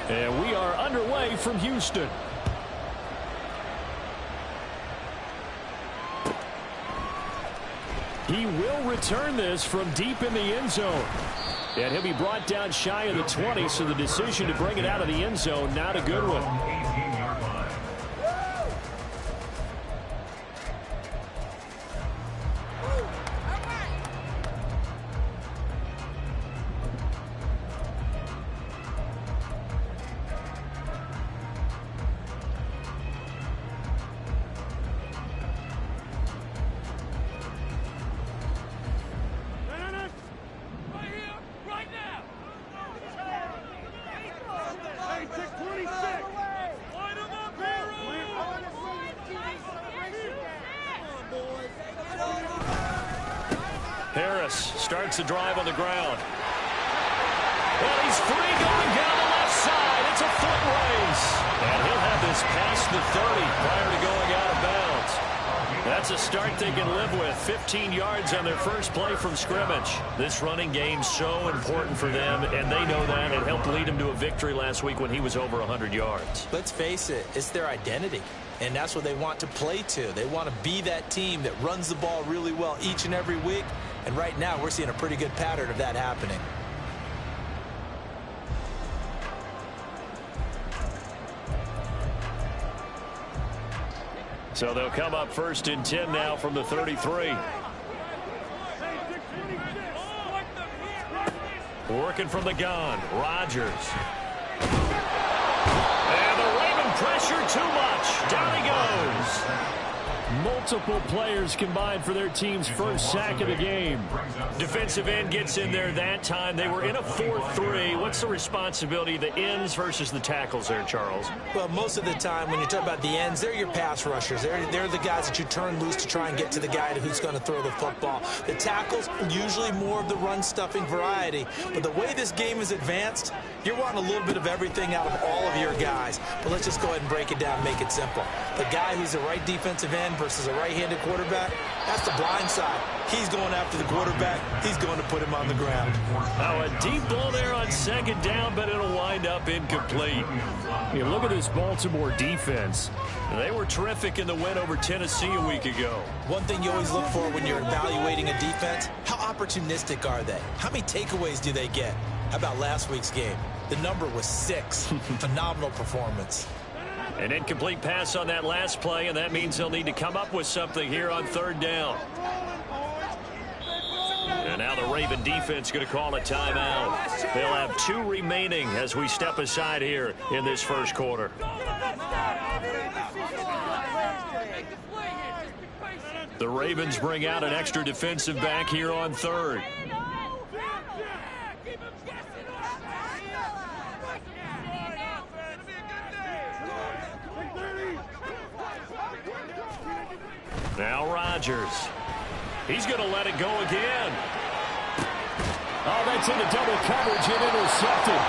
And we are underway from Houston. He will return this from deep in the end zone. And he'll be brought down shy of the 20, so the decision to bring it out of the end zone, not a good one. Harris starts the drive on the ground. Well, he's free going down the left side. It's a foot race. And he'll have this past the 30 prior to going out of bounds. That's a start they can live with. 15 yards on their first play from scrimmage. This running game's so important for them, and they know that. It helped lead them to a victory last week when he was over 100 yards. Let's face it, it's their identity. And that's what they want to play to. They want to be that team that runs the ball really well each and every week. And right now, we're seeing a pretty good pattern of that happening. So they'll come up first and 10 now from the 33. Working from the gun, Rodgers. And the Raven pressure too much. Down he goes. Multiple players combined for their team's first sack of the game. Defensive end gets in there that time. They were in a 4-3. What's the responsibility of the ends versus the tackles there, Charles? Well, most of the time when you talk about the ends, they're your pass rushers. They're the guys that you turn loose to try and get to the guy who's going to throw the football. The tackles, usually more of the run-stuffing variety. But the way this game is advanced, you're wanting a little bit of everything out of all of your guys. But let's just go ahead and break it down and make it simple. The guy who's the right defensive end versus a right-handed quarterback, that's the blind side. He's going after the quarterback. He's going to put him on the ground. Now a deep ball there on second down, but it'll wind up incomplete. You look at this Baltimore defense. They were terrific in the win over Tennessee a week ago. One thing you always look for when you're evaluating a defense, how opportunistic are they? How many takeaways do they get? How about last week's game? The number was 6. Phenomenal performance. An incomplete pass on that last play, and that means they'll need to come up with something here on third down. And now the Raven defense going to call a timeout. They'll have 2 remaining as we step aside here in this first quarter. The Ravens bring out an extra defensive back here on third. Now Rodgers. He's going to let it go again. Oh, that's into double coverage and intercepted.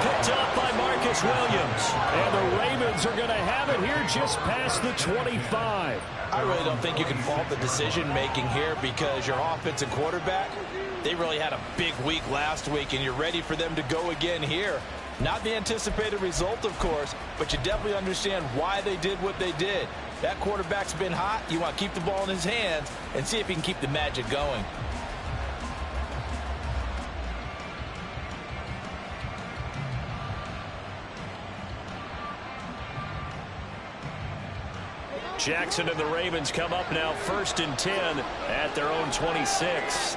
Picked up by Marcus Williams. And the Ravens are going to have it here just past the 25. I really don't think you can fault the decision-making here because your offensive quarterback, they really had a big week last week, and you're ready for them to go again here. Not the anticipated result, of course, but you definitely understand why they did what they did. That quarterback's been hot. You want to keep the ball in his hands and see if he can keep the magic going. Jackson and the Ravens come up now first and 10 at their own 26.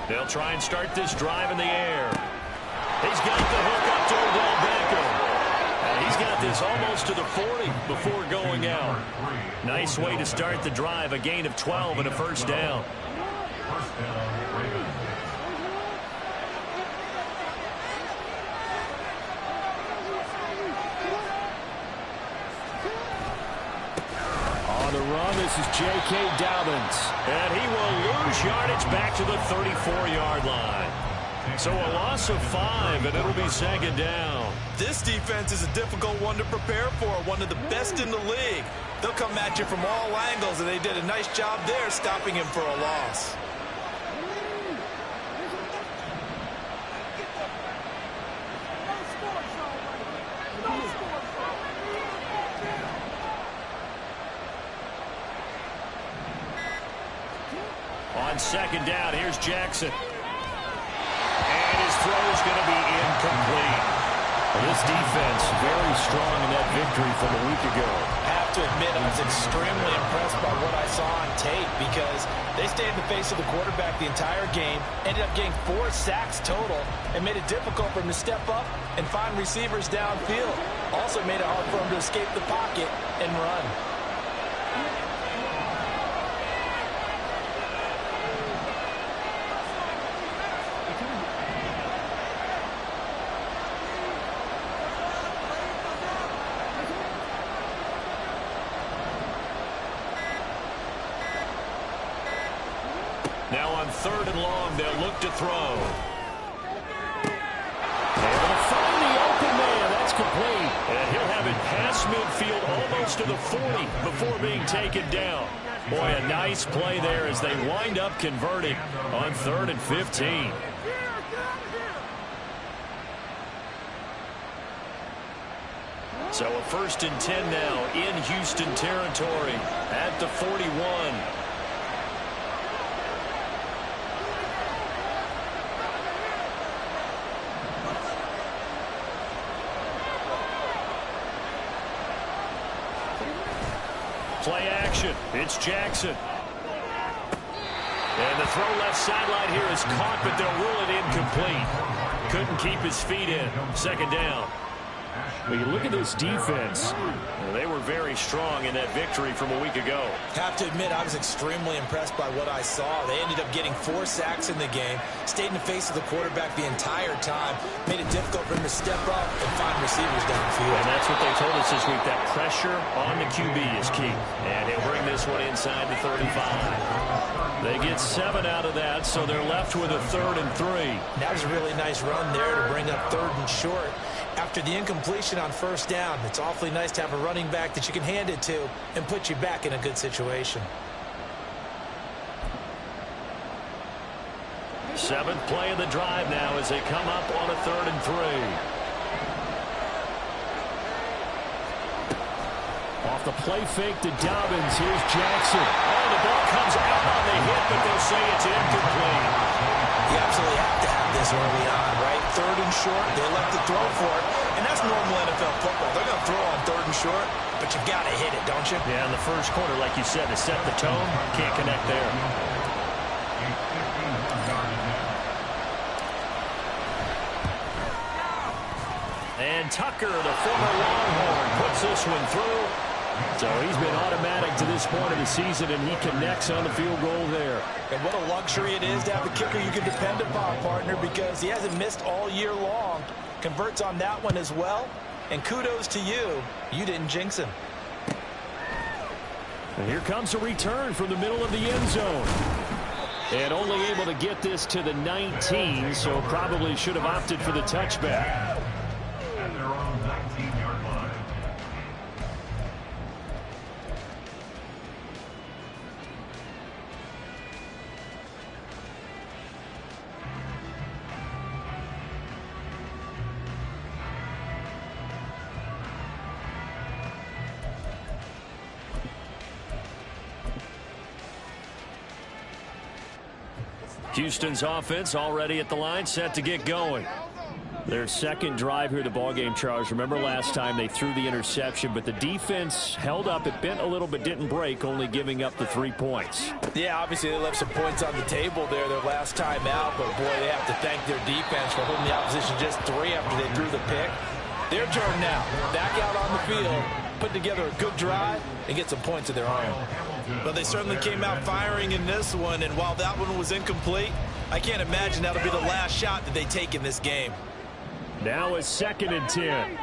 They'll try and start this drive in the air. He's got the hook up to Odell Beckham. And he's got this almost to the 40 before going out. Nice way to start the drive. A gain of 12 and a first down. On the run, this is J.K. Dobbins. And he will lose yardage back to the 34-yard line. So a loss of 5, and it'll be second down. This defense is a difficult one to prepare for, one of the best in the league. They'll come at you from all angles, and they did a nice job there stopping him for a loss. On second down, here's Jackson. And his throw is going to be incomplete. Well, this defense very strong in that victory from a week ago. I have to admit, I was extremely impressed by what I saw on tape because they stayed in the face of the quarterback the entire game, ended up getting 4 sacks total, and made it difficult for him to step up and find receivers downfield. Also made it hard for him to escape the pocket and run. Now on 3rd and long, they'll look to throw. Able to find the open man. That's complete. And he'll have it past midfield almost to the 40 before being taken down. Boy, a nice play there as they wind up converting on 3rd and 15. So a 1st and 10 now in Houston territory at the 41. Play action. It's Jackson. And the throw left sideline here is caught, but they'll rule it incomplete. Couldn't keep his feet in. 2nd down. When you look at this defense, they were very strong in that victory from a week ago. Have to admit, I was extremely impressed by what I saw. They ended up getting 4 sacks in the game, stayed in the face of the quarterback the entire time, made it difficult for him to step up and find receivers downfield. And that's what they told us this week, that pressure on the QB is key. And he'll bring this one inside the 35. They get 7 out of that, so they're left with a 3rd and 3. That was a really nice run there to bring up 3rd and short. After the incompletion on 1st down, it's awfully nice to have a running back that you can hand it to and put you back in a good situation. 7th play of the drive now as they come up on a 3rd and 3. Off the play fake to Dobbins. Here's Jackson. Oh, the ball comes out on the hit, but they'll say it's incomplete. You absolutely have to have this early on, right? 3rd and short, they elect to throw for it, and that's normal NFL football. They're going to throw on 3rd and short, but you got to hit it, don't you? Yeah, in the first quarter, like you said, to set the tone, can't connect there. And Tucker, the former Longhorn, puts this one through. So he's been automatic to this point of the season, and he connects on the field goal there. And what a luxury it is to have a kicker you can depend upon, partner, because he hasn't missed all year long. Converts on that one as well. And kudos to you. You didn't jinx him. And here comes a return from the middle of the end zone. And only able to get this to the 19, so probably should have opted for the touchback. And they're on 19-yard line. Houston's offense already at the line, set to get going. Their 2nd drive here of the ballgame, Charles. Remember last time they threw the interception, but the defense held up. It bent a little but didn't break, only giving up the 3 points. Yeah, obviously they left some points on the table there their last time out, but boy, they have to thank their defense for holding the opposition just 3 after they threw the pick. Their turn now. Back out on the field, put together a good drive, and get some points of their own. But they certainly came out firing in this one, and while that one was incomplete, I can't imagine that'll be the last shot that they take in this game. Now it's 2nd and 10.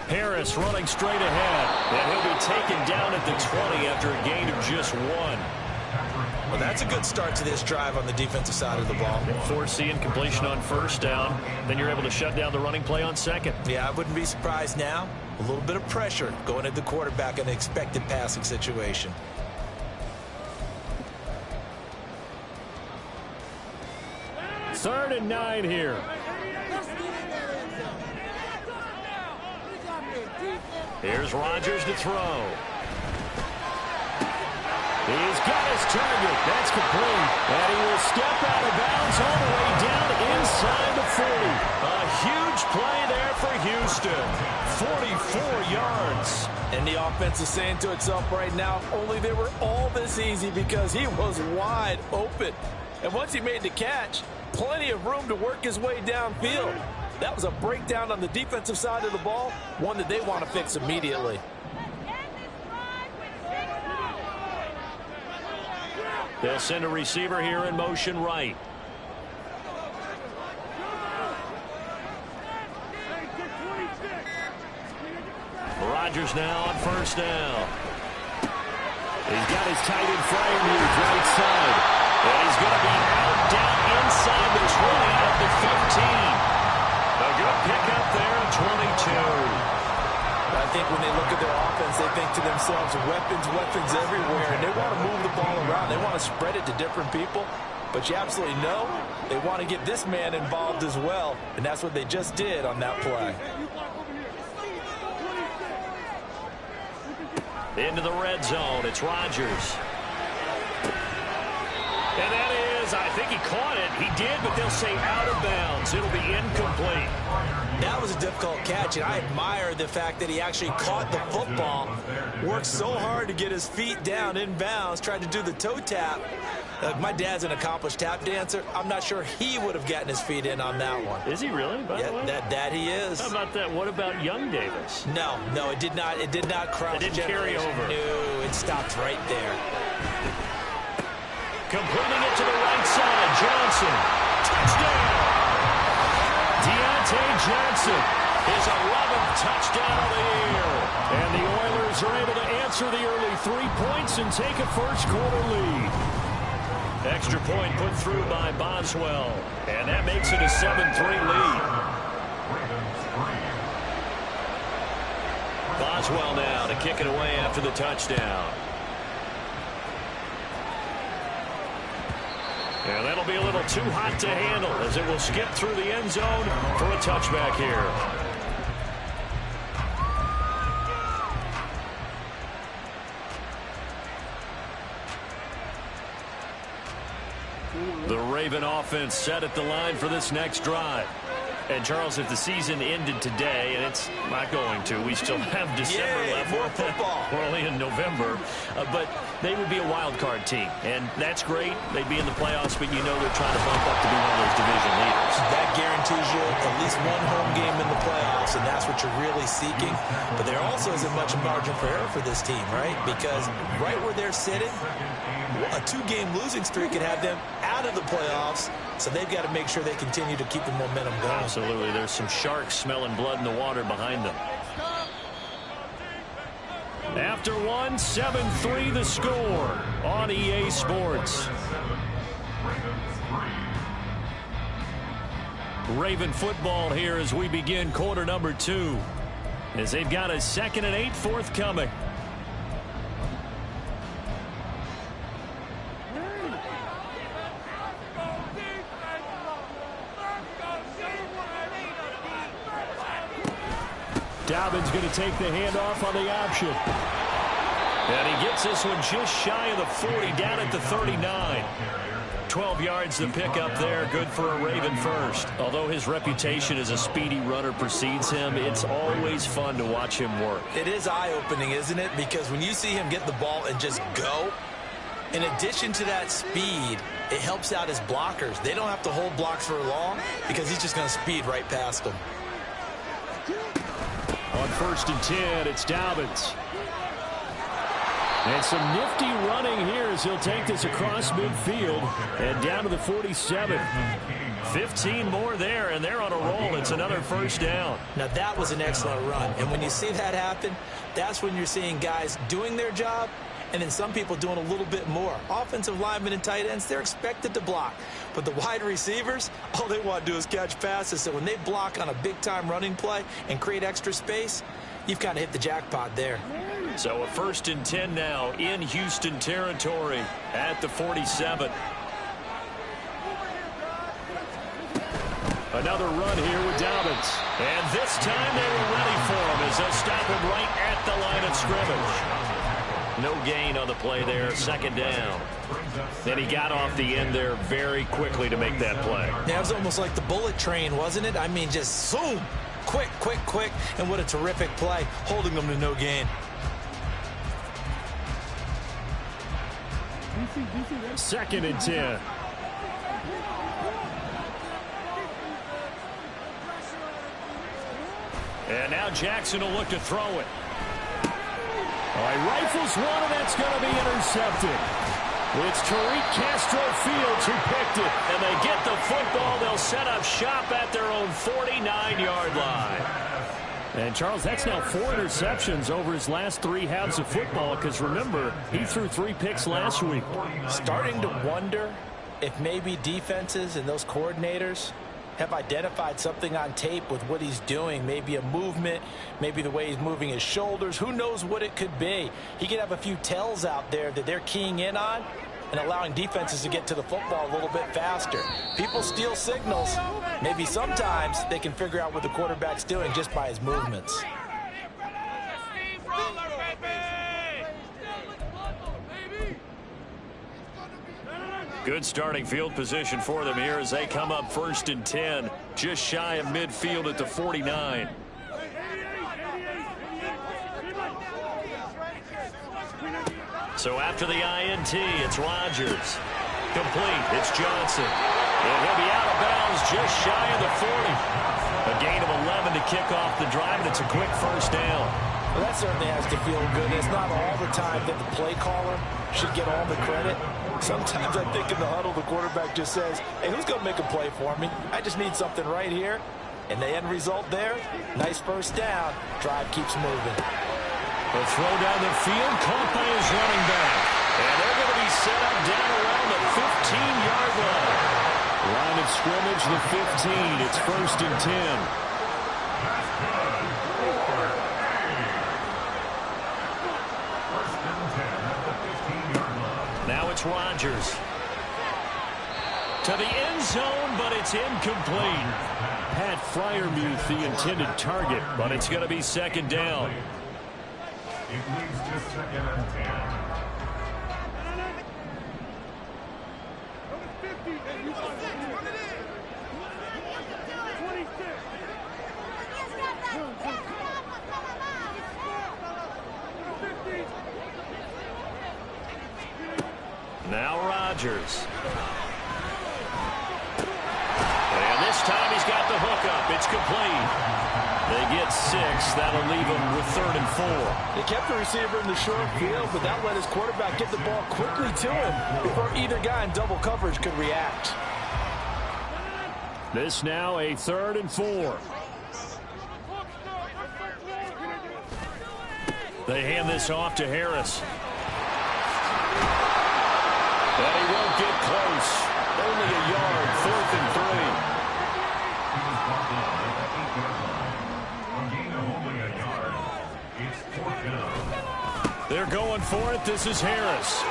Harris running straight ahead, and he'll be taken down at the 20 after a gain of just 1. Well, that's a good start to this drive on the defensive side of the ball. Forcing completion on 1st down, then you're able to shut down the running play on 2nd. Yeah, I wouldn't be surprised now. A little bit of pressure going at the quarterback in an expected passing situation. 3rd and 9 here. Here's Rodgers to throw. He's got his target. That's complete. And he will step out of bounds all the way down inside the 40. A huge play there for Houston. 44 yards. And the offense is saying to itself right now, only they were all this easy because he was wide open. And once he made the catch, plenty of room to work his way downfield. That was a breakdown on the defensive side of the ball, one that they want to fix immediately. They'll send a receiver here in motion right. Rodgers now on 1st down. He's got his tight end Fryer moved right side. And he's going to be out down inside the 20 at the 15. A good pickup there at 22. I think when they look at their offense, they think to themselves, weapons everywhere, and they want to move the ball around. They want to spread it to different people, but you absolutely know they want to get this man involved as well, and that's what they just did on that play. Into the red zone, it's Rodgers. And that is, I think he caught it. He did, but they'll say out of bounds. It'll be incomplete. That was a difficult catch, and I admire the fact that he actually caught the football, worked so hard to get his feet down in bounds, tried to do the toe tap. My dad's an accomplished tap dancer. I'm not sure he would have gotten his feet in on that one. Is he really, by the way? That he is. How about that? What about Young Davis? No, it did not cross. It didn't carry over. No, it stopped right there. Completing it to the right side, Johnson. Touchdown! Deontay Johnson, his 11th touchdown of the year. And the Oilers are able to answer the early 3 points and take a first-quarter lead. Extra point put through by Boswell. And that makes it a 7-3 lead. Boswell now to kick it away after the touchdown. And that'll be a little too hot to handle as it will skip through the end zone for a touchback here. The Raven offense set at the line for this next drive. And, Charles, if the season ended today, and it's not going to, we still have December left. More football. We're only in November. But they would be a wild card team. And that's great. They'd be in the playoffs, but you know they're trying to bump up to be one of those division leaders. That guarantees you at least one home game in the playoffs, and that's what you're really seeking. But there also isn't much margin for error for this team, right? Because right where they're sitting, a 2-game losing streak could have them out of the playoffs, so they've got to make sure they continue to keep the momentum going. Absolutely. There's some sharks smelling blood in the water behind them. After one, 7-3 the score on EA Sports. Raven football here as we begin quarter number 2, as they've got a 2nd and 8 forthcoming. Dobbins going to take the handoff on the option. And he gets this one just shy of the 40, down at the 39. 12 yards the pickup there, good for a Raven first. Although his reputation as a speedy runner precedes him, it's always fun to watch him work. It is eye-opening, isn't it? Because when you see him get the ball and just go, in addition to that speed, it helps out his blockers. They don't have to hold blocks for long because he's just going to speed right past them. On 1st and 10, it's Dobbins. And some nifty running here as he'll take this across midfield and down to the 47. 15 more there, and they're on a roll. It's another 1st down. Now, that was an excellent run. And when you see that happen, that's when you're seeing guys doing their job and then some people doing a little bit more. Offensive linemen and tight ends, they're expected to block. But the wide receivers, all they want to do is catch passes. So when they block on a big-time running play and create extra space, you've kind of hit the jackpot there. So a 1st and 10 now in Houston territory at the 47. Another run here with Dobbins. And this time they were ready for him as they'll stop him right at the line of scrimmage. No gain on the play there, second down. Then he got off the end there very quickly to make that play. Yeah, it was almost like the bullet train, wasn't it? I mean, just zoom. Quick, quick, quick. And what a terrific play, holding them to no gain. Second and 10. And now Jackson will look to throw it. All right, rifles one, and that's going to be intercepted. It's Tariq Castro Fields who picked it. And they get the football. They'll set up shop at their own 49-yard line. And, Charles, that's now 4 interceptions over his last 3 halves of football because, remember, he threw 3 picks last week. Starting to wonder if maybe defenses and those coordinators have identified something on tape with what he's doing. Maybe a movement, maybe the way he's moving his shoulders. Who knows what it could be? He could have a few tells out there that they're keying in on and allowing defenses to get to the football a little bit faster. People steal signals. Maybe sometimes they can figure out what the quarterback's doing just by his movements. Good starting field position for them here as they come up 1st and 10, just shy of midfield at the 49. So after the INT, it's Rodgers. Complete. It's Johnson. And he'll be out of bounds just shy of the 40. A gain of 11 to kick off the drive, and it's a quick first down. Well, that certainly has to feel good. It's not all the time that the play caller should get all the credit. Sometimes I think in the huddle, the quarterback just says, hey, who's going to make a play for me? I just need something right here. And the end result there, nice first down. Drive keeps moving. The throw down the field, caught by his running back. And they're going to be set up down around the 15-yard line. Line of scrimmage, the 15. It's 1st and 10. Now it's Rodgers. To the end zone, but it's incomplete. Pat Freiermuth, the intended target, but it's going to be 2nd down. It leads to 2nd and 10. Now Rodgers. And this time he's got the hookup. It's complete. They get 6. That'll leave them with 3rd and 4. They kept the receiver in the short field, but that let his quarterback get the ball quickly to him before either guy in double coverage could react. This now a 3rd and 4. They hand this off to Harris. But he won't get close. Only a yard, 4th and 3. He was brought down at the 8-yard line. A gain of only a yard. It's 4th down. They're going for it. This is Harris.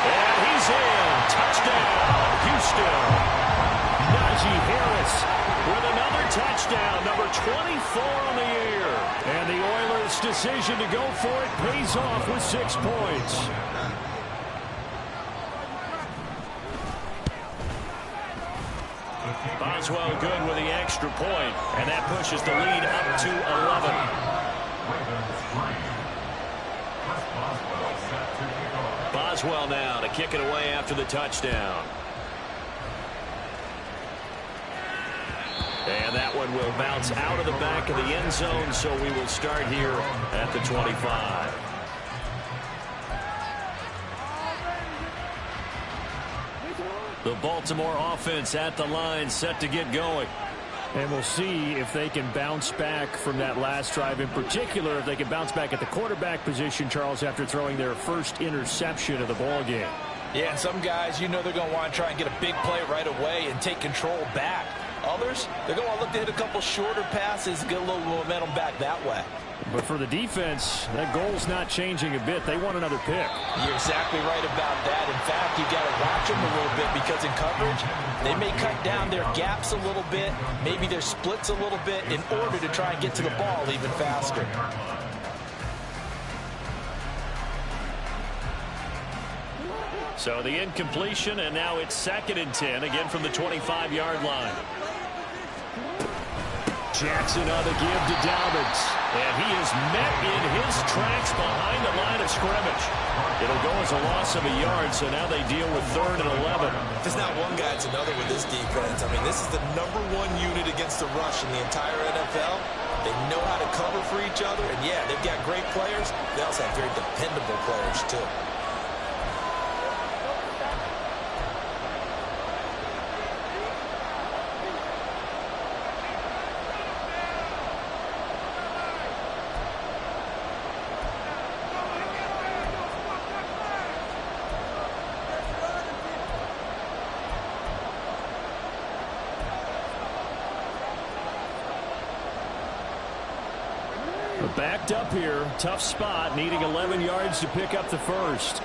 And he's in. Touchdown, Houston. Najee Harris with another touchdown, number 24 on the year. And the Oilers' decision to go for it pays off with 6 points. Boswell good with the extra point, and that pushes the lead up to 11. Boswell now to kick it away after the touchdown. And that one will bounce out of the back of the end zone, so we will start here at the 25. The Baltimore offense at the line, set to get going. And we'll see if they can bounce back from that last drive. In particular, if they can bounce back at the quarterback position, Charles, after throwing their first interception of the ball game. Yeah, and some guys, you know they're going to want to try and get a big play right away and take control back. Others, they're going to look to hit a couple shorter passes, get a little momentum back that way. But for the defense, that goal's not changing a bit. They want another pick. You're exactly right about that. In fact, you got to watch stretch them a little bit because in coverage, they may cut down their gaps a little bit, maybe their splits a little bit in order to try and get to the ball even faster. So the incompletion, and now it's 2nd and 10, again from the 25-yard line. Jackson on the give to Dobbins. And he is met in his tracks behind the line of scrimmage. It'll go as a loss of a yard, so now they deal with 3rd and 11. If there's not one guy, it's another with this defense. I mean, this is the #1 unit against the rush in the entire NFL. They know how to cover for each other, and yeah, they've got great players. They also have very dependable players, too. Backed up here, tough spot, needing 11 yards to pick up the first.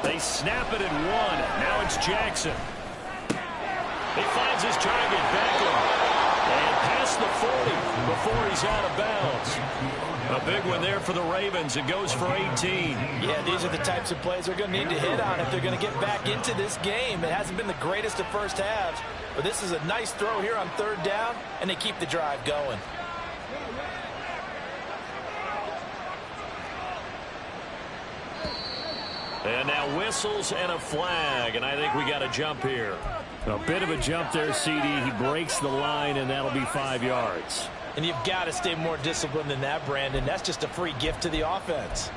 They snap it at 1. Now it's Jackson. He finds his target, Beckham. And past the 40 before he's out of bounds. A big one there for the Ravens. It goes for 18. Yeah, these are the types of plays they're going to need to hit on if they're going to get back into this game. It hasn't been the greatest of first halves, but this is a nice throw here on 3rd down, and they keep the drive going. And now whistles and a flag, and I think we got a jump here. A bit of a jump there, CD. He breaks the line, and that'll be 5 yards. And you've got to stay more disciplined than that, Brandon. That's just a free gift to the offense.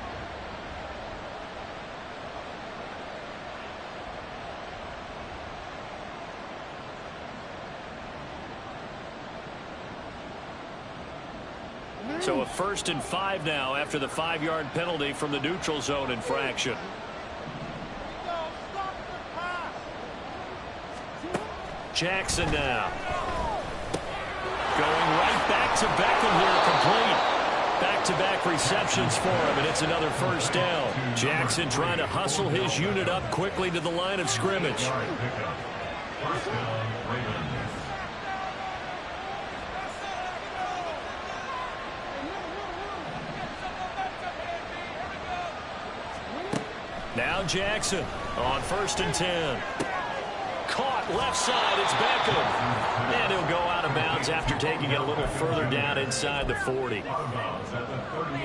So a 1st and 5 now after the 5-yard penalty from the neutral zone infraction. Jackson now. Going right back to Beckham here, complete. Back-to-back receptions for him, and it's another 1st down. Jackson trying to hustle his unit up quickly to the line of scrimmage. 1st down, Ravens. Now Jackson on 1st and 10. Caught left side, it's Beckham. And he'll go out of bounds after taking it a little further down inside the 40.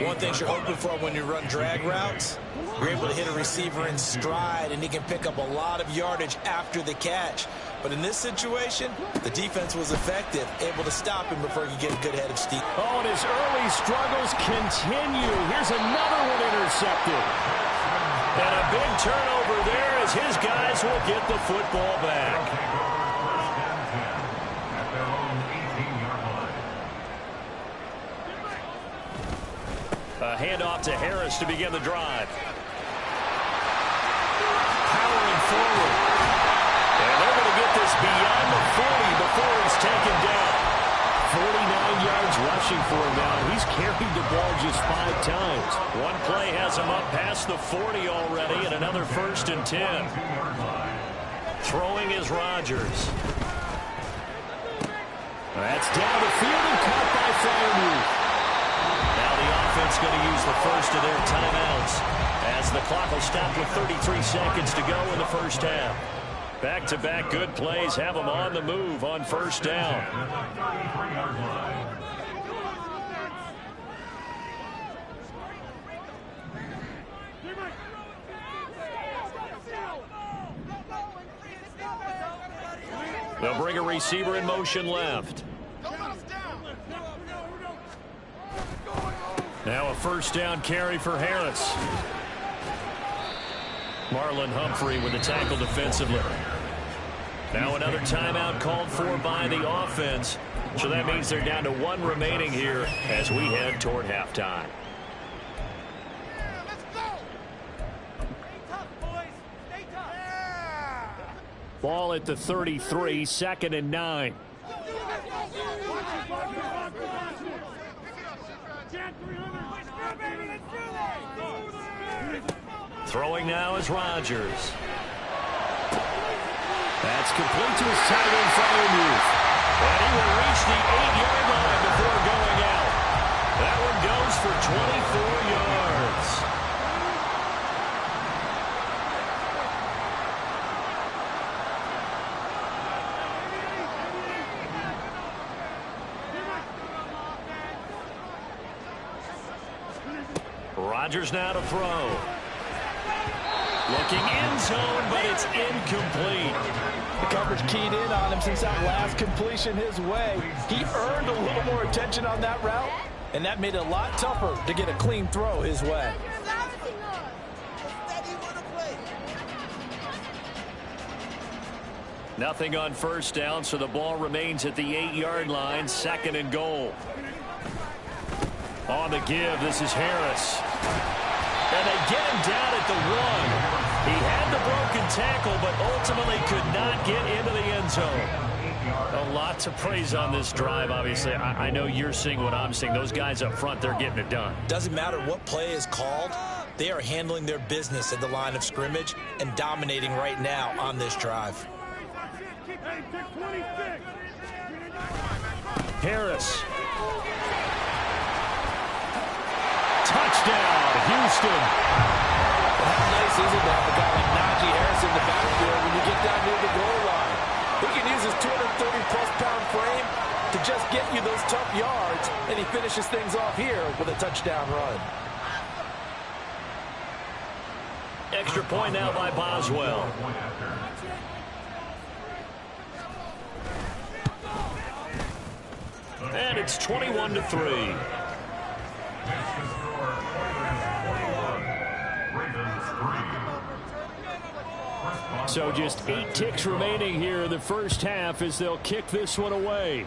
One thing you're hoping for when you run drag routes, you're able to hit a receiver in stride, and he can pick up a lot of yardage after the catch. But in this situation, the defense was effective, able to stop him before he could get a good head of steam. Oh, and his early struggles continue. Here's another one intercepted. And a big turnover there as his guys will get the football back. A handoff to Harris to begin the drive. Powering forward. And they're going to get this beyond the 40 before he's taken down. 49 yards rushing for him now. He's carried the ball just 5 times. One play has him up past the 40 already, and another 1st and 10. Throwing is Rodgers. That's down the field and caught by Freiermuth. Now the offense going to use the first of their timeouts as the clock will stop with 33 seconds to go in the 1st half. Back-to-back good plays have them on the move on 1st down. They'll bring a receiver in motion left. Now a 1st down carry for Harris. Marlon Humphrey with the tackle defensively. Now another timeout called for by the offense. So that means they're down to 1 remaining here as we head toward halftime. Ball at the 33, 2nd and 9. Throwing now is Rodgers. That's complete to his tight end Freiermuth. And he will reach the 8-yard line before going out. That one goes for 24 yards. Rodgers now to throw. Looking end zone, but it's incomplete. The coverage keyed in on him since that last completion his way. He earned a little more attention on that route, and that made it a lot tougher to get a clean throw his way. Nothing on first down, so the ball remains at the 8-yard line, 2nd and goal. On the give, this is Harris. And they get him down at the 1. He had the broken tackle, but ultimately could not get into the end zone. A lot to praise on this drive, obviously. I know you're seeing what I'm seeing. Those guys up front, they're getting it done. Doesn't matter what play is called. They are handling their business at the line of scrimmage and dominating right now on this drive. Harris. Touchdown, Houston. How nice is it to have a guy like Najee Harris in the backfield when you get down near the goal line? He can use his 230-plus pound frame to just get you those tough yards, and he finishes things off here with a touchdown run. Extra point now by Boswell. And it's 21-3. So just 8 ticks remaining here in the first half as they'll kick this one away.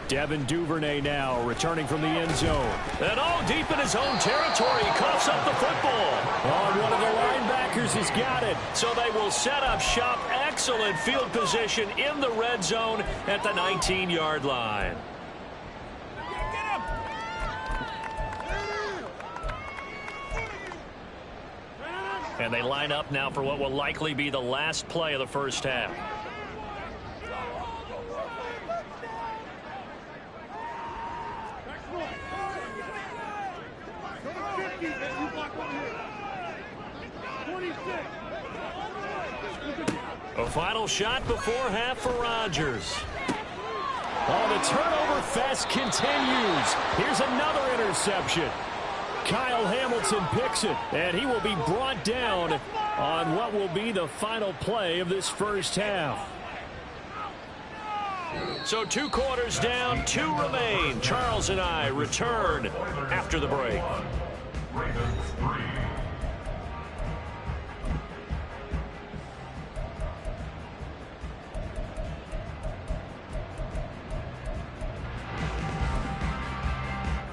Devin Duvernay now returning from the end zone. And all deep in his own territory. He coughs up the football. On one of the linebackers has got it. So they will set up shop. Excellent field position in the red zone at the 19-yard line. And they line up now for what will likely be the last play of the first half. A final shot before half for Rodgers. Oh, the turnover fest continues. Here's another interception. Kyle Hamilton picks it, and he will be brought down on what will be the final play of this first half. So 2 quarters down, 2 remain. Charles and I return after the break.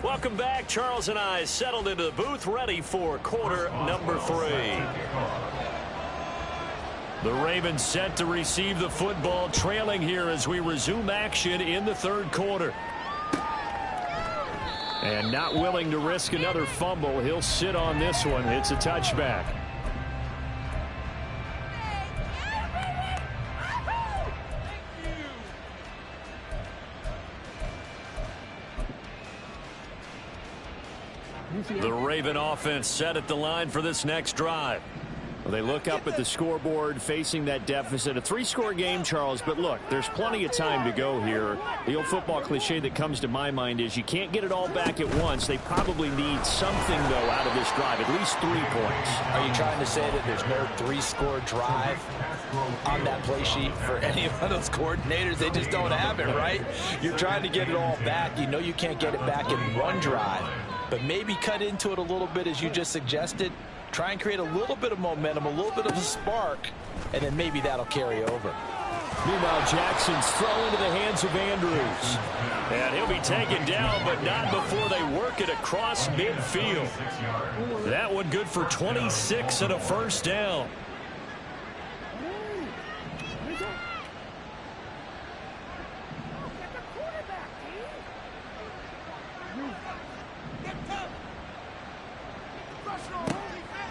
Welcome back. Charles and I settled into the booth, ready for quarter number 3. The Ravens set to receive the football, trailing here as we resume action in the 3rd quarter. And not willing to risk another fumble, he'll sit on this one. It's a touchback. The Raven offense set at the line for this next drive. Well, they look up at the scoreboard facing that deficit. A 3-score game, Charles, but look, there's plenty of time to go here. The old football cliche that comes to my mind is you can't get it all back at once. They probably need something, though, out of this drive, at least 3 points. Are you trying to say that there's no 3-score drive on that play sheet for any of those coordinators? They just don't have it, right? You're trying to get it all back. You know you can't get it back in one drive. But maybe cut into it a little bit as you just suggested. Try and create a little bit of momentum, a little bit of a spark, and then maybe that'll carry over. Meanwhile, Jackson's throw into the hands of Andrews. And he'll be taken down, but not before they work it across midfield. That one good for 26 and a first down.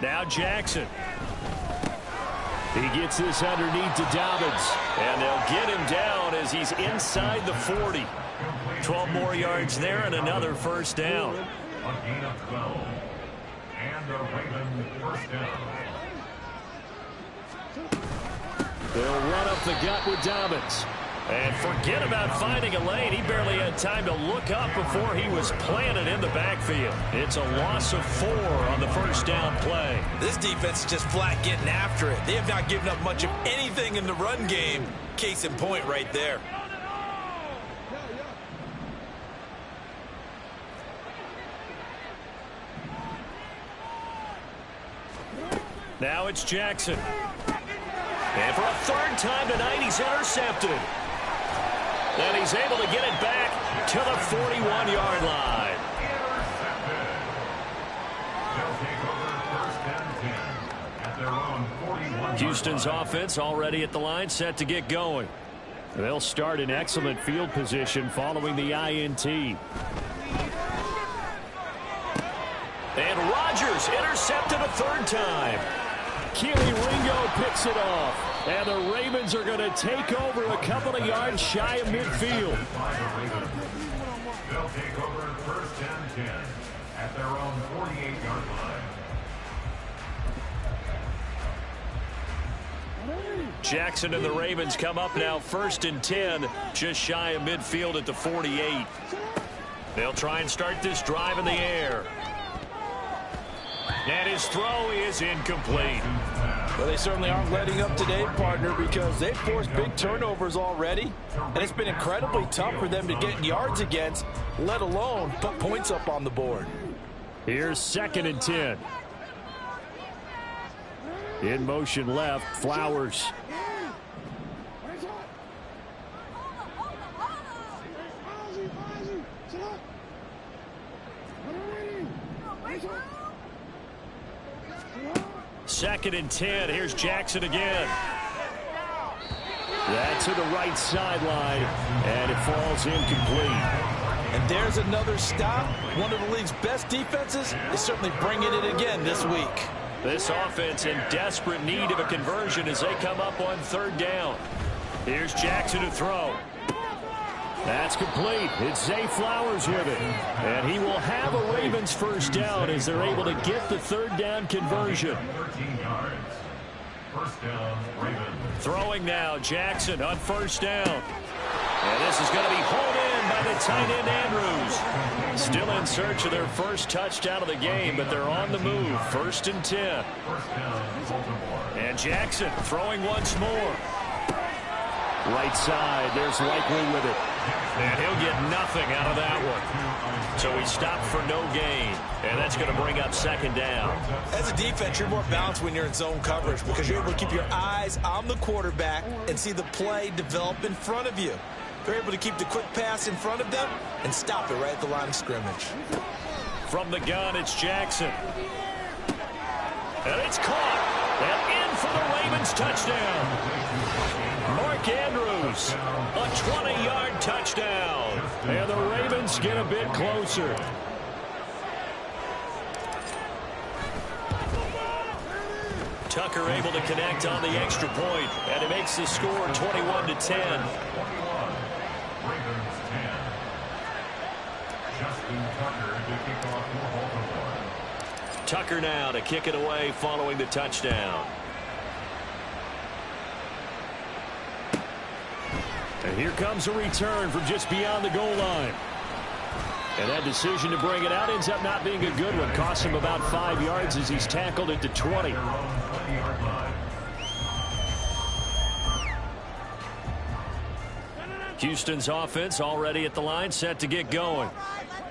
Now Jackson. He gets this underneath to Dobbins. And they'll get him down as he's inside the 40. 12 more yards there and another first down. A gain of 12. And the Ravens first down. They'll run up the gut with Dobbins. And forget about finding a lane. He barely had time to look up before he was planted in the backfield. It's a loss of 4 on the first down play. This defense is just flat getting after it. They have not given up much of anything in the run game. Case in point right there. Now it's Jackson. And for a third time tonight, he's intercepted. And he's able to get it back to the 41-yard line. Houston's offense already at the line, set to get going. They'll start in excellent field position following the INT. And Rodgers intercepted a third time. Keely Ringo picks it off. And the Ravens are going to take over a couple of yards shy of midfield. They'll take over first and 10 at their own 48-yard line. Jackson and the Ravens come up now first and 10, just shy of midfield at the 48. They'll try and start this drive in the air. And his throw is incomplete. Well, they certainly aren't letting up today, partner, because they've forced big turnovers already, and it's been incredibly tough for them to get yards against, let alone put points up on the board. Here's second and 10. In motion left, Flowers. Second and 10. Here's Jackson again. That to the right sideline, and it falls incomplete. And there's another stop. One of the league's best defenses is certainly bringing it again this week. This offense in desperate need of a conversion as they come up on third down. Here's Jackson to throw. That's complete. It's Zay Flowers with it. And he will have a Ravens first down as they're able to get the third down conversion. 13 yards. First down, Ravens. Throwing now, Jackson on first down. And this is going to be hauled in by the tight end Andrews. Still in search of their first touchdown of the game, but they're on the move. First and 10. First down, Baltimore. And Jackson throwing once more. Right side, there's Likely with it. And he'll get nothing out of that one. So he stopped for no gain. And that's going to bring up second down. As a defense, you're more balanced when you're in zone coverage because you're able to keep your eyes on the quarterback and see the play develop in front of you. They're able to keep the quick pass in front of them and stop it right at the line of scrimmage. From the gun, it's Jackson. And it's caught. And in for the Ravens touchdown. Mark Andrews, a 20-yard touchdown. And the Ravens get a bit closer. Tucker able to connect on the extra point, and it makes the score 21-10. Ravens 10. Justin Tucker to kick off for Baltimore. Tucker now to kick it away following the touchdown. And here comes a return from just beyond the goal line. And that decision to bring it out ends up not being a good one. Costs him about 5 yards as he's tackled at the 20. Houston's offense already at the line, set to get going.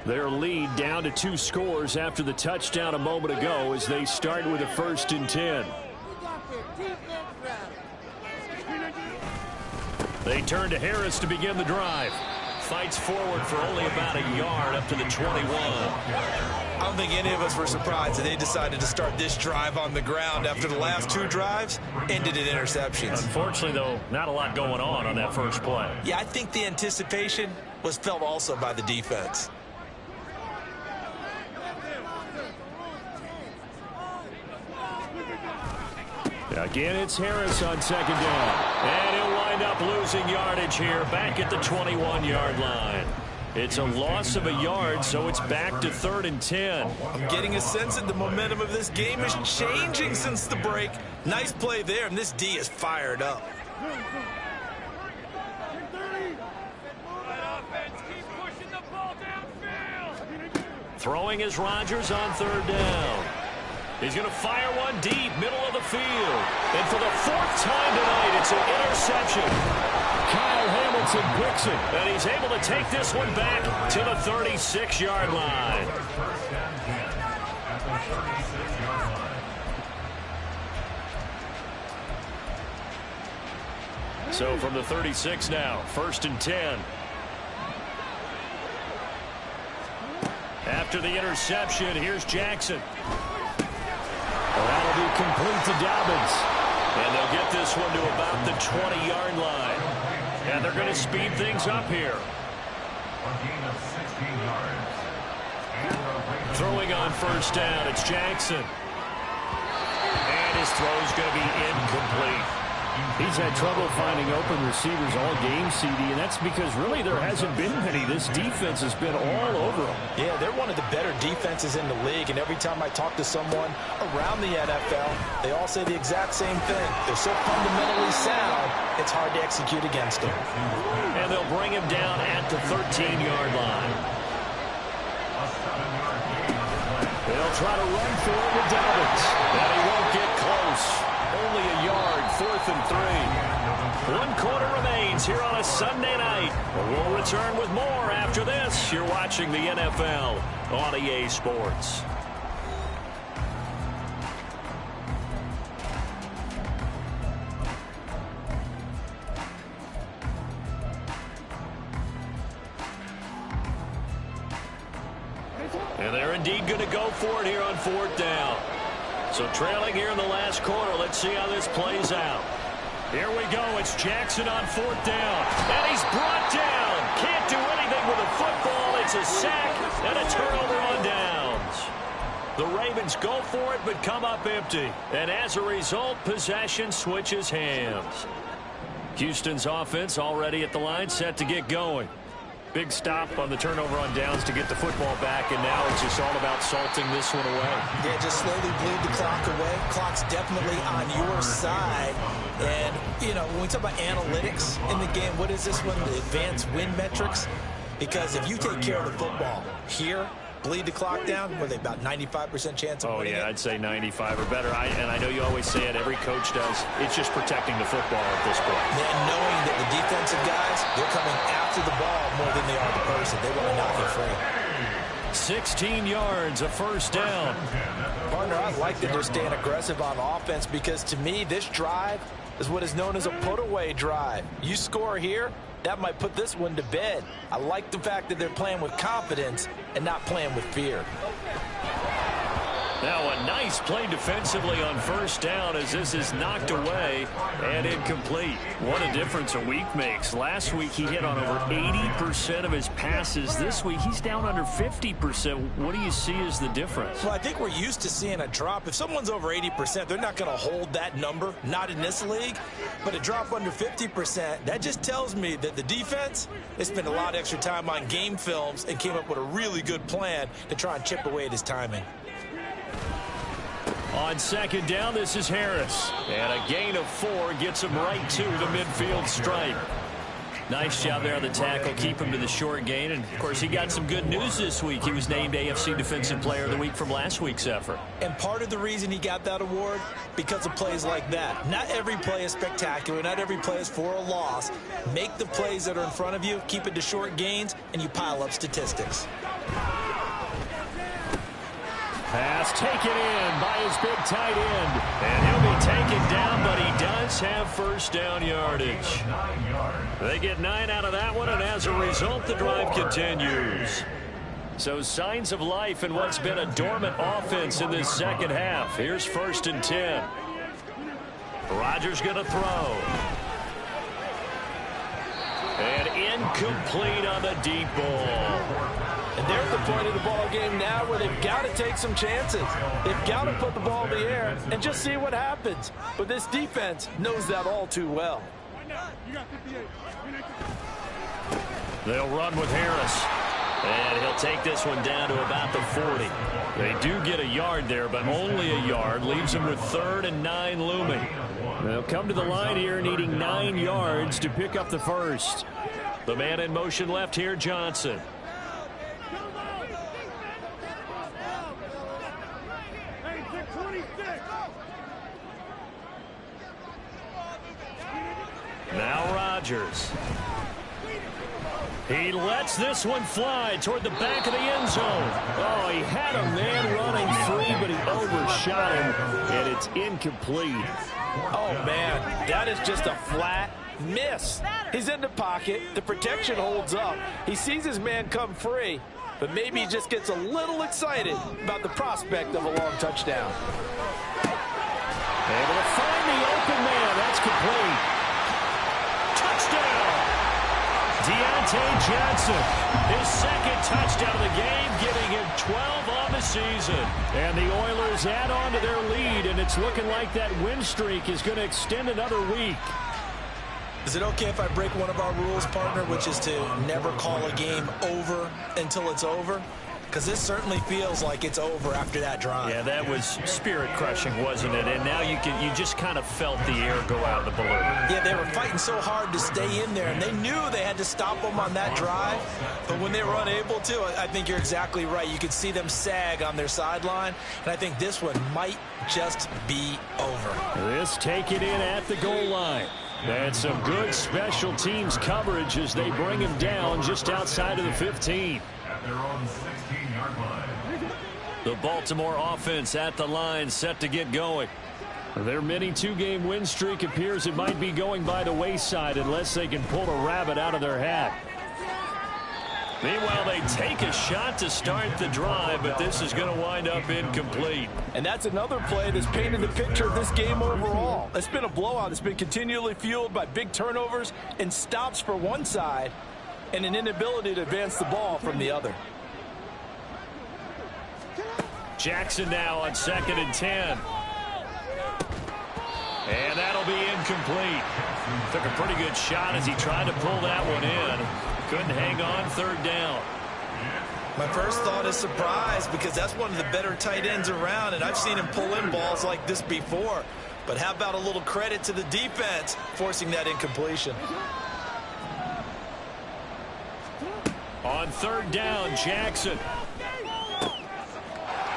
Their lead down to 2 scores after the touchdown a moment ago as they start with a first and 10. They turn to Harris to begin the drive. Fights forward for only about a yard up to the 21. I don't think any of us were surprised that they decided to start this drive on the ground after the last 2 drives ended in interceptions. Unfortunately, though, not a lot going on that first play. Yeah, I think the anticipation was felt also by the defense. Again, it's Harris on second down. And he'll wind up losing yardage here back at the 21-yard line. It's a loss of a yard, so it's back to 3rd and 10. I'm getting a sense that the momentum of this game is changing since the break. Nice play there, and this D is fired up. Throwing is Rodgers on 3rd down. He's going to fire one deep, middle of the field. And for the 4th time tonight, it's an interception. Kyle Hamilton picks it. And he's able to take this one back to the 36-yard line. So from the 36 now, 1st and 10. After the interception, here's Jackson. That'll be complete to Dobbins. And they'll get this one to about the 20-yard line. And they're going to speed things up here. Throwing on 1st down, it's Jackson. And his throw's going to be incomplete. He's had trouble finding open receivers all game, CD, and that's because really there hasn't been many. This defense has been all over them. Yeah, they're one of the better defenses in the league, and every time I talk to someone around the NFL, they all say the exact same thing. They're so fundamentally sound, it's hard to execute against them. And they'll bring him down at the 13-yard line. They'll try to run for it with Dobbins, and he won't get close. Only a yard, 4th and 3. 1 quarter remains here on a Sunday night. We'll return with more after this. You're watching the NFL on EA Sports. And they're indeed going to go for it here on 4th down. So trailing here in the last quarter. Let's see how this plays out. Here we go. It's Jackson on 4th down. And he's brought down. Can't do anything with a football. It's a sack and a turnover on downs. The Ravens go for it but come up empty. And as a result, possession switches hands. Houston's offense already at the line, set to get going. Big stop on the turnover on downs to get the football back, and now it's just all about salting this one away. Yeah, just slowly bleed the clock away. Clock's definitely on your side. And, you know, when we talk about analytics in the game, what is this one? The advanced win metrics? Because if you take care of the football here, bleed the clock down, were they about 95% chance of winning it? I'd say 95 or better. And I know you always say it, every coach does. It's just protecting the football at this point. And knowing that the defensive guys, they're coming after the ball more than they are the person. They want to knock it free. 16 yards, a 1st down. Partner, I like that they're staying aggressive on offense because to me, this drive is what is known as a put-away drive. You score here, that might put this one to bed. I like the fact that they're playing with confidence and not playing with fear. Now a nice play defensively on 1st down as this is knocked away and incomplete. What a difference a week makes. Last week he hit on over 80% of his passes. This week he's down under 50%. What do you see as the difference? Well, I think we're used to seeing a drop. If someone's over 80%, they're not going to hold that number, not in this league. But a drop under 50%, that just tells me that the defense, they spent a lot of extra time on game films and came up with a really good plan to try and chip away at his timing. On 2nd down, this is Harris. And a gain of 4 gets him right to the midfield stripe. Nice job there on the tackle, keep him to the short gain. And, of course, he got some good news this week. He was named AFC Defensive Player of the Week from last week's effort. And part of the reason he got that award, because of plays like that. Not every play is spectacular. Not every play is for a loss. Make the plays that are in front of you, keep it to short gains, and you pile up statistics. Pass taken in by his big tight end. And he'll be taken down, but he does have 1st down yardage. They get 9 out of that one, and as a result, the drive continues. So signs of life in what's been a dormant offense in this 2nd half. Here's 1st and 10. Rodgers going to throw. And incomplete on the deep ball. And they're at the point of the ball game now where they've got to take some chances. They've got to put the ball in the air and just see what happens. But this defense knows that all too well. They'll run with Harris. And he'll take this one down to about the 40. They do get a yard there, but only a yard. Leaves them with 3rd and 9 looming. They'll come to the line here needing 9 yards to pick up the first. The man in motion left here, Johnson. Now Rodgers. He lets this one fly toward the back of the end zone. Oh, he had a man running free, but he overshot him, and it's incomplete. Oh, man, that is just a flat miss. He's in the pocket. The protection holds up. He sees his man come free, but maybe he just gets a little excited about the prospect of a long touchdown. Able to find the open man. That's complete. Touchdown! Deontay Johnson, his 2nd touchdown of the game, giving him 12 on the season. And the Oilers add on to their lead, and it's looking like that win streak is going to extend another week. Is it okay if I break one of our rules, partner, which is to never call a game over until it's over? Because this certainly feels like it's over after that drive. Yeah, that was spirit-crushing, wasn't it? And now you just kind of felt the air go out of the balloon. Yeah, they were fighting so hard to stay in there, and they knew they had to stop them on that drive. But when they were unable to, I think you're exactly right. You could see them sag on their sideline, and I think this one might just be over. This take it in at the goal line. And some good special teams coverage as they bring him down just outside of the 15. At their own 16-yard line. The Baltimore offense at the line, set to get going. Their mini 2-game win streak appears it might be going by the wayside unless they can pull a rabbit out of their hat. Meanwhile, they take a shot to start the drive, but this is going to wind up incomplete. And that's another play that's painted the picture of this game overall. It's been a blowout. It's been continually fueled by big turnovers and stops for one side and an inability to advance the ball from the other. Jackson now on 2nd and 10. And that'll be incomplete. Took a pretty good shot as he tried to pull that one in. Couldn't hang on, 3rd down. My first thought is surprise, because that's one of the better tight ends around, and I've seen him pull in balls like this before. But how about a little credit to the defense forcing that incompletion? On 3rd down, Jackson.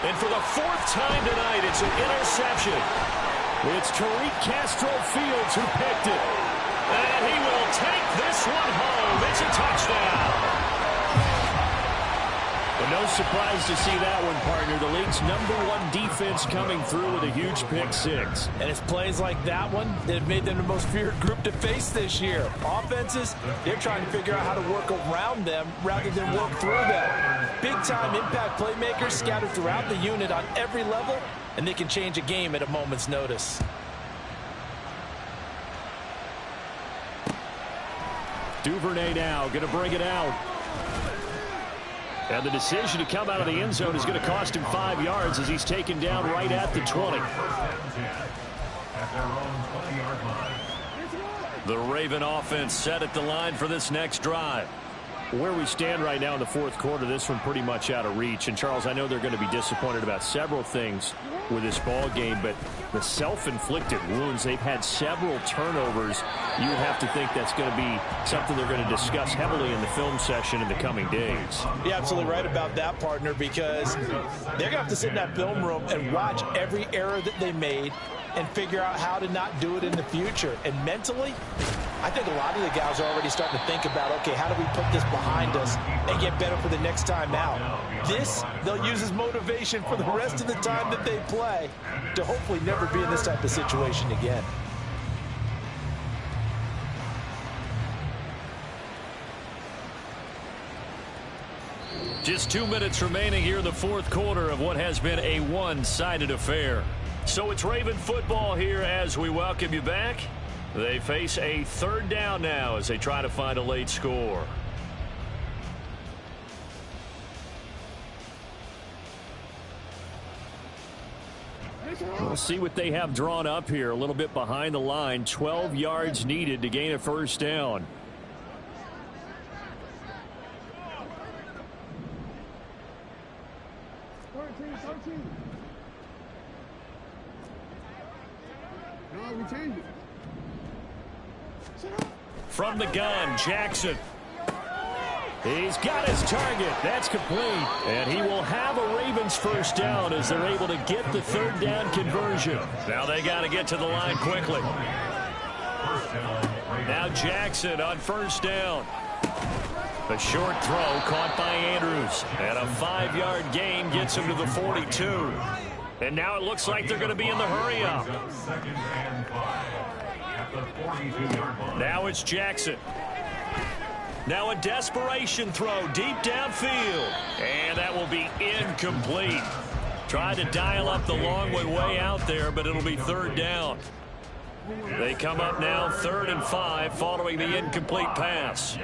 And for the 4th time tonight, it's an interception. It's Tariq Castro-Fields who picked it. And he will take this one home. It's a touchdown. But no surprise to see that one, partner. The league's #1 defense coming through with a huge pick 6. And it's plays like that one that have made them the most feared group to face this year. Offenses, they're trying to figure out how to work around them rather than work through them. Big-time impact playmakers scattered throughout the unit on every level, and they can change a game at a moment's notice. Duvernay now going to bring it out. And the decision to come out of the end zone is going to cost him 5 yards as he's taken down right at the 20. At their own 20-yard line. The Raven offense set at the line for this next drive. Where we stand right now in the 4th quarter, this one pretty much out of reach. And, Charles, I know they're going to be disappointed about several things with this ball game, but the self-inflicted wounds, they've had several turnovers. You would have to think that's going to be something they're going to discuss heavily in the film session in the coming days. You're absolutely right about that, partner, because they're going to have to sit in that film room and watch every error that they made and figure out how to not do it in the future. And mentally, I think a lot of the guys are already starting to think about, okay, how do we put this behind us and get better for the next time out? This, they'll use as motivation for the rest of the time that they play to hopefully never be in this type of situation again. Just 2 minutes remaining here in the 4th quarter of what has been a one-sided affair. So it's Raven football here as we welcome you back. They face a 3rd down now as they try to find a late score. We'll see what they have drawn up here. A little bit behind the line. 12 yards needed to gain a first down. From the gun, Jackson. He's got his target. That's complete. And he will have a Ravens first down as they're able to get the third down conversion. Now they got to get to the line quickly. Now Jackson on first down. A short throw caught by Andrews. And a 5-yard gain gets him to the 42. And now it looks like they're going to be in the hurry-up. Now it's Jackson. Now a desperation throw deep downfield. And that will be incomplete. Tried to dial up the long way out there, but it'll be third down. They come up now 3rd and 5 following the incomplete pass.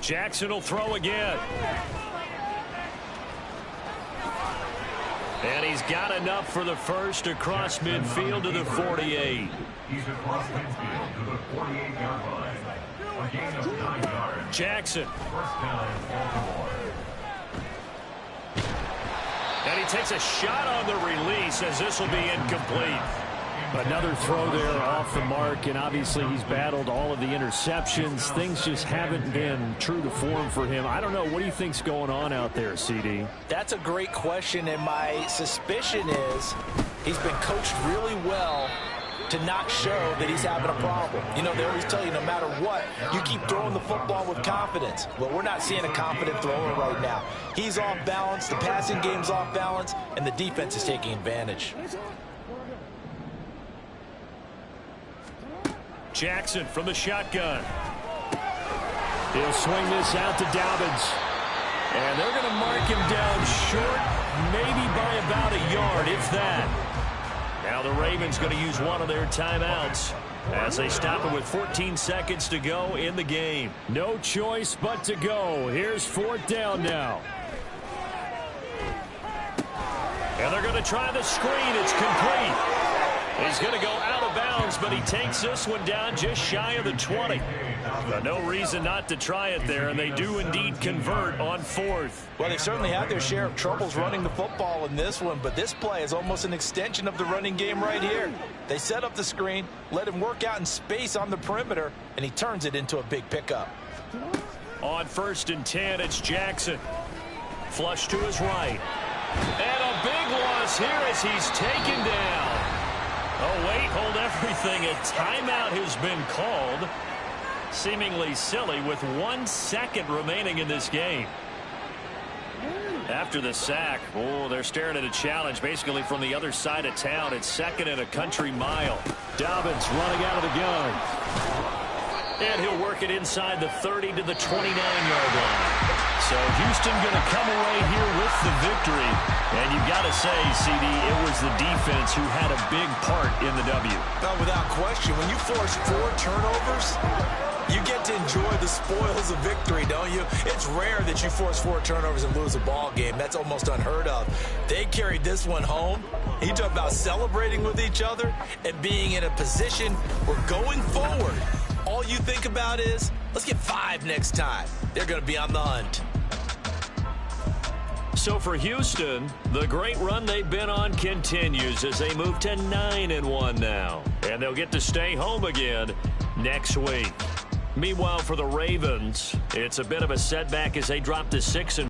Jackson will throw again. And he's got enough for the first across midfield to the 48. He's across midfield to the 48-yard line. A gain of 9 yards. Jackson. First down, Baltimore. And he takes a shot on the release as this will be incomplete. Another throw there off the mark, and obviously he's battled all of the interceptions. Things just haven't been true to form for him. I don't know. What do you think's going on out there, CD? That's a great question, and my suspicion is he's been coached really well to not show that he's having a problem. You know, they always tell you no matter what, you keep throwing the football with confidence. Well, we're not seeing a confident thrower right now. He's off balance, the passing game's off balance, and the defense is taking advantage. Jackson from the shotgun. He'll swing this out to Dobbins. And they're going to mark him down short, maybe by about a yard, if that. Now the Ravens going to use one of their timeouts as they stop it with 14 seconds to go in the game. No choice but to go. Here's 4th down now. And they're going to try the screen. It's complete. He's going to go out of bounds, but he takes this one down just shy of the 20. No reason not to try it there, and they do indeed convert on 4th. Well, they certainly had their share of troubles running the football in this one, but this play is almost an extension of the running game right here. They set up the screen, let him work out in space on the perimeter, and he turns it into a big pickup. On 1st and 10, it's Jackson. Flush to his right. And a big loss here as he's taken down. Oh, wait, hold everything. A timeout has been called. Seemingly silly with 1 second remaining in this game. After the sack, oh, they're staring at a challenge basically from the other side of town. It's 2nd and a country mile. Dobbins running out of the gun. And he'll work it inside the 30 to the 29-yard line. So Houston going to come away here with the victory. And you've got to say, CD, it was the defense who had a big part in the W. No, without question. When you force 4 turnovers, you get to enjoy the spoils of victory, don't you? It's rare that you force 4 turnovers and lose a ball game. That's almost unheard of. They carried this one home. You talk about celebrating with each other and being in a position where going forward, all you think about is, let's get 5 next time. They're going to be on the hunt. So for Houston, the great run they've been on continues as they move to 9-1 now. And they'll get to stay home again next week. Meanwhile, for the Ravens, it's a bit of a setback as they drop to 6-4.